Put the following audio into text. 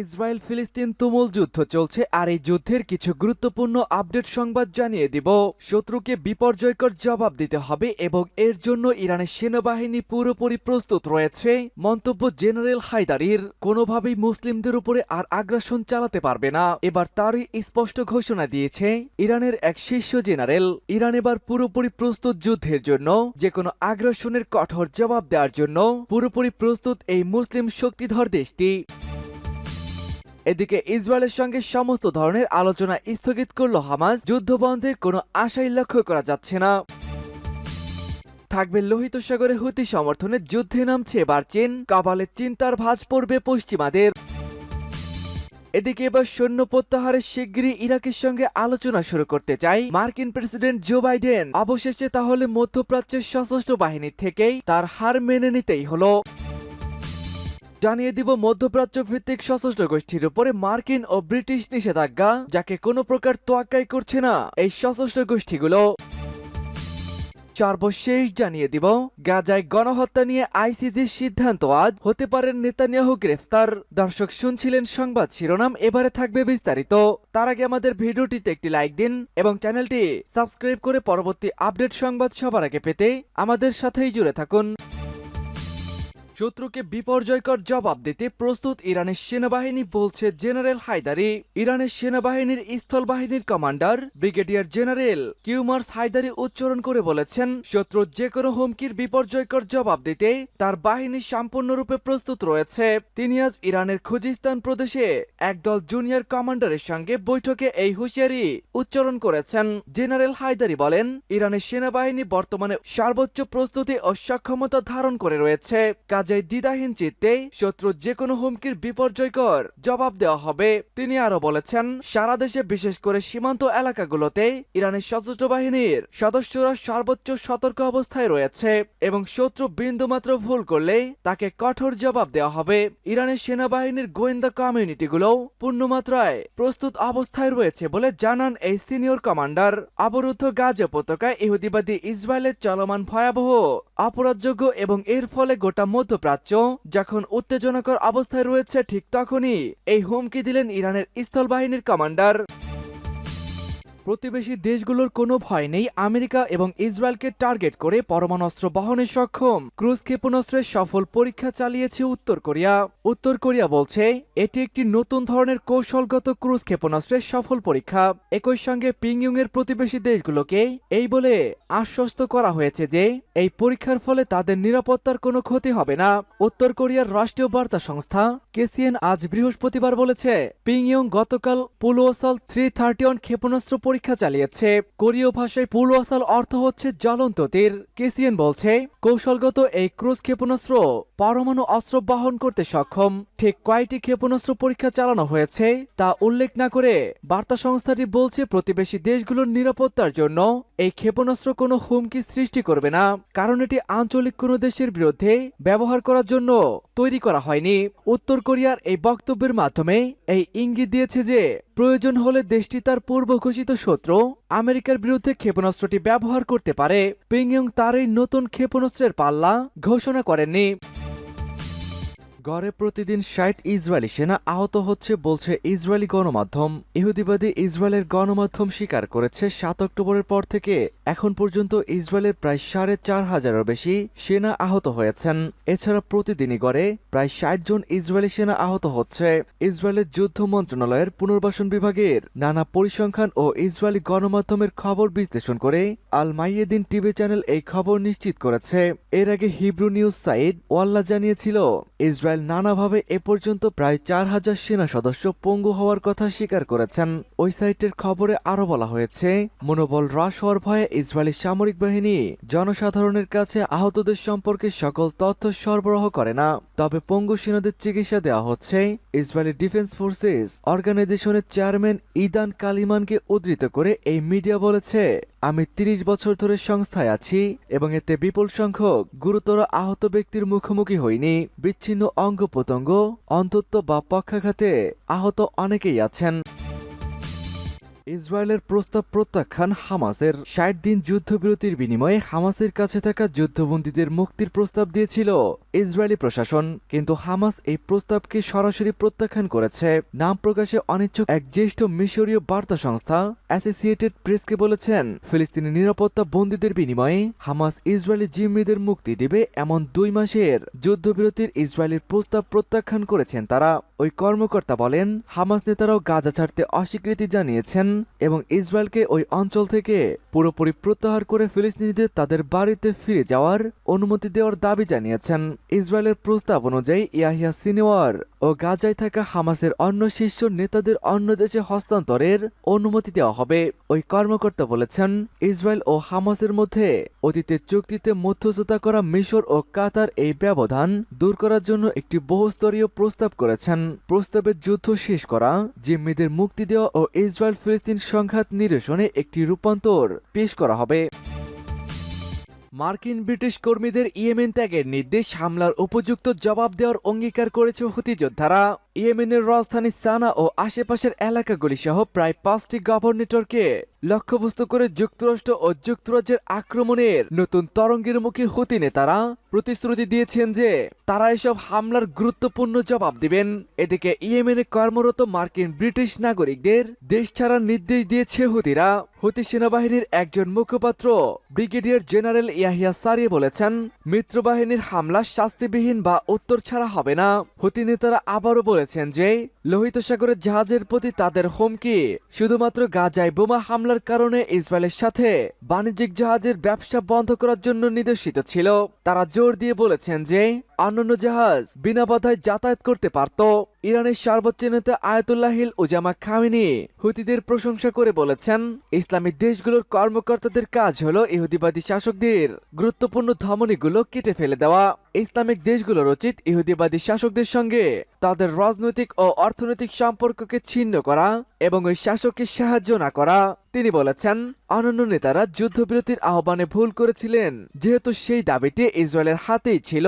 Israel ফিলিস্তিন তুমুল যুদ্ধ চলছে, আর এই যুদ্ধের কিছু গুরুত্বপূর্ণ আপডেট সংবাদ জানিয়ে দিব। শত্রুকে বিপর্যয়কর জবাব দিতে হবে এবং এর জন্য ইরানের সেনাবাহিনী পুরোপুরি প্রস্তুত রয়েছে। মন্তব্য জেনারেল হায়দারির। কোনোভাবেই মুসলিমদের উপরে আর আগ্রাসন চালাতে পারবে না, এবার তারই স্পষ্ট ঘোষণা দিয়েছে ইরানের এক শীর্ষ জেনারেল। ইরান এবার পুরোপুরি প্রস্তুত যুদ্ধের জন্য, যে কোনো আগ্রাসনের কঠোর জবাব দেওয়ার জন্য পুরোপুরি প্রস্তুত এই মুসলিম শক্তিধর দেশটি। এদিকে ইসরায়েলের সঙ্গে সমস্ত ধরনের আলোচনা স্থগিত করল হামাস। যুদ্ধবন্ধের কোনো আশাই লক্ষ্য করা যাচ্ছে না। থাকবে লোহিত সাগরে হুতি সমর্থনে যুদ্ধে নামছে এবার চীন। কাবালে চিন্তার ভাঁজ পড়বে পশ্চিমাদের। এদিকে এবার সৈন্য প্রত্যাহারের শিগগিরই ইরাকের সঙ্গে আলোচনা শুরু করতে চাই মার্কিন প্রেসিডেন্ট জো বাইডেন। অবশেষে তাহলে মধ্যপ্রাচ্যের সশস্ত্র বাহিনী থেকেই তার হার মেনে নিতেই হলো। জানিয়ে দিব মধ্যপ্রাচ্য ভিত্তিক সশস্ত্র গোষ্ঠীর উপরে মার্কিন ও ব্রিটিশ নিষেধাজ্ঞা, যাকে কোনো প্রকার তোয়াক্কাই করছে না এই সশস্ত্র গোষ্ঠীগুলো। সর্বশেষ জানিয়ে দিব গাজায় গণহত্যা নিয়ে আইসিজির সিদ্ধান্ত আজ। হতে পারেন নেতানিয়াহু গ্রেফতার। দর্শক শুনছিলেন সংবাদ শিরোনাম, এবারে থাকবে বিস্তারিত। তার আগে আমাদের ভিডিওটিতে একটি লাইক দিন এবং চ্যানেলটি সাবস্ক্রাইব করে পরবর্তী আপডেট সংবাদ সবার আগে পেতে আমাদের সাথেই জুড়ে থাকুন। শত্রুকে বিপর্যয়কর জবাব দিতে প্রস্তুত ইরানের সেনাবাহিনী, বলছে জেনারেল হায়দারি। ইরানের সেনাবাহিনীর স্থল বাহিনীর commander brigadier general Kiumars Heydari উচ্চারণ করে বলেছেন, শত্রুর যে কোনো হুমকির বিপর্যয়কর জবাব দিতে তার বাহিনী সম্পূর্ণরূপে প্রস্তুত রয়েছে। তিনি আজ ইরানের খুজিস্তান প্রদেশে একদল জুনিয়র কমান্ডারের সঙ্গে বৈঠকে এই হুঁশিয়ারি উচ্চারণ করেছেন। জেনারেল হায়দারি বলেন, ইরানের সেনাবাহিনী বর্তমানে সর্বোচ্চ প্রস্তুতি ও সক্ষমতা ধারণ করে রয়েছে। দ্বিধাহীন চিত্তে শত্রুর যে কোনো হুমকির বিপর্যয়কর জবাব দেওয়া হবে। তিনি আরো বলেছেন, সারা দেশে বিশেষ করে সীমান্ত এলাকাগুলোতে ইরানের সশস্ত্র বাহিনীর সদস্যরা সর্বোচ্চ সতর্ক অবস্থায় রয়েছে এবং শত্রু বিন্দুমাত্র ভুল করলে তাকে কঠোর জবাব দেওয়া হবে। ইরানের সেনাবাহিনীর গোয়েন্দা কমিউনিটিগুলোও পূর্ণমাত্রায় প্রস্তুত অবস্থায় রয়েছে বলে জানান এই সিনিয়র কমান্ডার। অবরুদ্ধ গাজা উপত্যকায় ইহুদিবাদী ইসরায়েলের চলমান ভয়াবহ অপরাধযোগ্য এবং এর ফলে গোটা মধ্যপ্রাচ্য যখন উত্তেজনাকর অবস্থায় রয়েছে, ঠিক তখনই এই হুমকি দিলেন ইরানের স্থল বাহিনীর কমান্ডার। প্রতিবেশী দেশগুলোর কোনো ভয় নেই। আমেরিকা এবং ইসরায়েলকে টার্গেট করে পরমাণু অস্ত্র বহনে সক্ষম ক্রুজ ক্ষেপণাস্ত্রের সফল পরীক্ষা চালিয়েছে উত্তর কোরিয়া। উত্তর কোরিয়া বলছে এটি একটি নতুন ধরনের কৌশলগত ক্রুজ ক্ষেপণাস্ত্রের সফল পরীক্ষা। একই সঙ্গে পিংইয়ং এর প্রতিবেশী দেশগুলোকে এই বলে আশ্বস্ত করা হয়েছে যে এই পরীক্ষার ফলে তাদের নিরাপত্তার কোনো ক্ষতি হবে না। উত্তর কোরিয়ার রাষ্ট্রীয় বার্তা সংস্থা কেসিএন আজ বৃহস্পতিবার বলেছে, পিংইয়ং গতকাল পুলওয়াসাল 331 ক্ষেপণাস্ত্র পরীক্ষা চালিয়েছে। কোরীয় ভাষায় পুলওয়াসাল অর্থ হচ্ছে জ্বলন্ত তীর। কেসিএন বলছে, কৌশলগত এই ক্রুজ ক্ষেপণাস্ত্র পরমাণু অস্ত্র বহন করতে সক্ষম। ঠিক কয়টি ক্ষেপণাস্ত্র পরীক্ষা চালানো হয়েছে তা উল্লেখ না করে বার্তা সংস্থাটি বলছে, প্রতিবেশী দেশগুলোর নিরাপত্তার জন্য এই ক্ষেপণাস্ত্র কোনো হুমকি সৃষ্টি করবে না, কারণ এটি আঞ্চলিক কোনো দেশের বিরুদ্ধে ব্যবহার করার জন্য তৈরি করা হয়নি। উত্তর কোরিয়ার এই বক্তব্যের মাধ্যমে এই ইঙ্গিত দিয়েছে যে প্রয়োজন হলে দেশটি তার পূর্ব ঘোষিত শত্রু আমেরিকার বিরুদ্ধে ক্ষেপণাস্ত্রটি ব্যবহার করতে পারে। পিংইয়ং তার এই নতুন ক্ষেপণাস্ত্রের পাল্লা ঘোষণা করেননি। গড়ে প্রতিদিন ৬০ ইসরায়েলি সেনা আহত হচ্ছে বলছে ইসরায়েলি গণমাধ্যম। ইহুদিবাদী ইসরায়েলের গণমাধ্যম স্বীকার করেছে, ৭ অক্টোবরের পর থেকে এখন পর্যন্ত ইসরায়েলের প্রায় ৪,৫০০-এরও বেশি সেনা আহত হয়েছেন। এছাড়া প্রতিদিনই গড়ে প্রায় ৬০ জন ইসরায়েলি সেনা আহত হচ্ছে। ইসরায়েলের যুদ্ধ মন্ত্রণালয়ের পুনর্বাসন বিভাগের নানা পরিসংখ্যান ও ইসরায়েলি গণমাধ্যমের খবর বিশ্লেষণ করে আল মাইয়েদিন টিভি চ্যানেল এই খবর নিশ্চিত করেছে। এর আগে হিব্রু নিউজ সাইট ওয়াল্লা জানিয়েছিল, ইসরায়েল নানাভাবে এ পর্যন্ত প্রায় ৪,০০০ সেনা সদস্য পঙ্গু হওয়ার কথা স্বীকার করেছেন। ওই সাইটের খবরে আরো বলা হয়েছে, মনোবল হ্রাস হওয়ার ভয়ে ইসরায়েলি সামরিক বাহিনী জনসাধারণের কাছে আহতদের সম্পর্কে সকল তথ্য সরবরাহ করে না, তবে পঙ্গু সেনাদের চিকিৎসা দেওয়া হচ্ছে। ইসরায়েলি ডিফেন্স ফোর্সেস অর্গানাইজেশনের চেয়ারম্যান ইদান কালিমানকে উদ্ধৃত করে এই মিডিয়া বলেছে, আমি ৩০ বছর ধরে সংস্থায় আছি এবং এতে বিপুল সংখ্যক গুরুতর আহত ব্যক্তির মুখোমুখি হইনি। বিচ্ছিন্ন অঙ্গ প্রত্যঙ্গ, অন্তত্ব বা পক্ষাঘাতে আহত অনেকেই আছেন। ইসরায়েলের প্রস্তাব প্রত্যাখ্যান হামাসের। ৬০ দিন যুদ্ধবিরতির বিনিময়ে হামাসের কাছে থাকা যুদ্ধবন্দীদের মুক্তির প্রস্তাব দিয়েছিল ইসরায়েলি প্রশাসন, কিন্তু হামাস এই প্রস্তাবকে সরাসরি প্রত্যাখ্যান করেছে। নাম প্রকাশে অনিচ্ছুক এক জ্যেষ্ঠ মিশরীয় বার্তা সংস্থা অ্যাসোসিয়েটেড প্রেসকে বলেছেন, ফিলিস্তিনি নিরাপত্তা বন্দীদের বিনিময়ে হামাস ইসরায়েলি জিম্মিদের মুক্তি দিবে এমন ২ মাসের যুদ্ধবিরতির ইসরায়েলের প্রস্তাব প্রত্যাখ্যান করেছেন তারা। ওই কর্মকর্তা বলেন, হামাস নেতারাও গাজা ছাড়তে অস্বীকৃতি জানিয়েছেন এবং ইসরায়েলকে ওই অঞ্চল থেকে পুরোপুরি প্রত্যাহার করে ফিলিস্তিনিদের তাদের বাড়িতে ফিরে যাওয়ার অনুমতি দেওয়ার দাবি জানিয়েছেন। ইসরায়েলের প্রস্তাব অনুযায়ী ইয়াহিয়া সিনওয়ার ও গাজায় থাকা হামাসের অন্য শীর্ষ নেতাদের অন্য দেশে হস্তান্তরের অনুমতি দেওয়া হবে। ওই কর্মকর্তা বলেছেন, ইসরায়েল ও হামাসের মধ্যে অতীতে চুক্তিতে মধ্যস্থতা করা মিশর ও কাতার এই ব্যবধান দূর করার জন্য একটি বহুস্তরীয় প্রস্তাব করেছেন। প্রস্তাবে যুদ্ধ শেষ করা, জিম্মিদের মুক্তি দেওয়া ও ইসরায়েল ফিলিস্তিন সংঘাত নিরসনে একটি রূপান্তর পেশ করা হবে। মার্কিন ব্রিটিশ কর্মীদের ইয়েমেন ত্যাগের নির্দেশ, হামলার উপযুক্ত জবাব দেওয়ার অঙ্গীকার করেছে হুতি যোদ্ধারা। ইয়েমেনের রাজধানী সানা ও আশেপাশের এলাকাগুলি সহ প্রায় ৫টি গভর্নরেটরকে লক্ষ্যবস্তু করে যুক্তরাষ্ট্র ও যুক্তরাজ্যের আক্রমণের নতুন তরঙ্গের মুখে হুতি নেতারা প্রতিশ্রুতি দিয়েছেন যে তারা এসব হামলার গুরুত্বপূর্ণ জবাব দিবেন। এদিকে ইয়েমেনে কর্মরত মার্কিন ব্রিটিশ নাগরিকদের দেশ ছাড়ার নির্দেশ দিয়েছে হুতিরা। হুতি সেনাবাহিনীর একজন মুখপাত্র ব্রিগেডিয়ার জেনারেল ইয়াহিয়া সারিয়ে বলেছেন, মিত্রবাহিনীর হামলা শাস্তিবিহীন বা উত্তর ছাড়া হবে না। হুতি নেতারা আবারও বলেছেন যে লোহিত সাগরের জাহাজের প্রতি তাদের হুমকি শুধুমাত্র গাজায় বোমা হামলার কারণে ইসরায়েলের সাথে বাণিজ্যিক জাহাজের ব্যবসা বন্ধ করার জন্য নির্দেশিত ছিল। তারা জোর দিয়ে বলেছেন যে অন্যান্য জাহাজ বিনা বাধায় যাতায়াত করতে পারত। ইরানের সর্বোচ্চ নেতা আয়াতুল্লাহিল উজামা খামেনি হুতিদের প্রশংসা করে বলেছেন, ইসলামী দেশগুলোর কর্মকর্তাদের কাজ হলো ইহুদিবাদী শাসকদের গুরুত্বপূর্ণ ধমনীগুলো কেটে ফেলে দেওয়া। ইসলামিক দেশগুলোর উচিত ইহুদিবাদী শাসকদের সঙ্গে তাদের রাজনৈতিক ও অর্থনৈতিক সম্পর্ককে ছিন্ন করা এবং ওই শাসককে সাহায্য না করা। তিনি বলেছেন, অন্যান্য নেতারা যুদ্ধবিরতির আহ্বানে ভুল করেছিলেন যেহেতু সেই দাবিটি ইসরায়েলের হাতেই ছিল।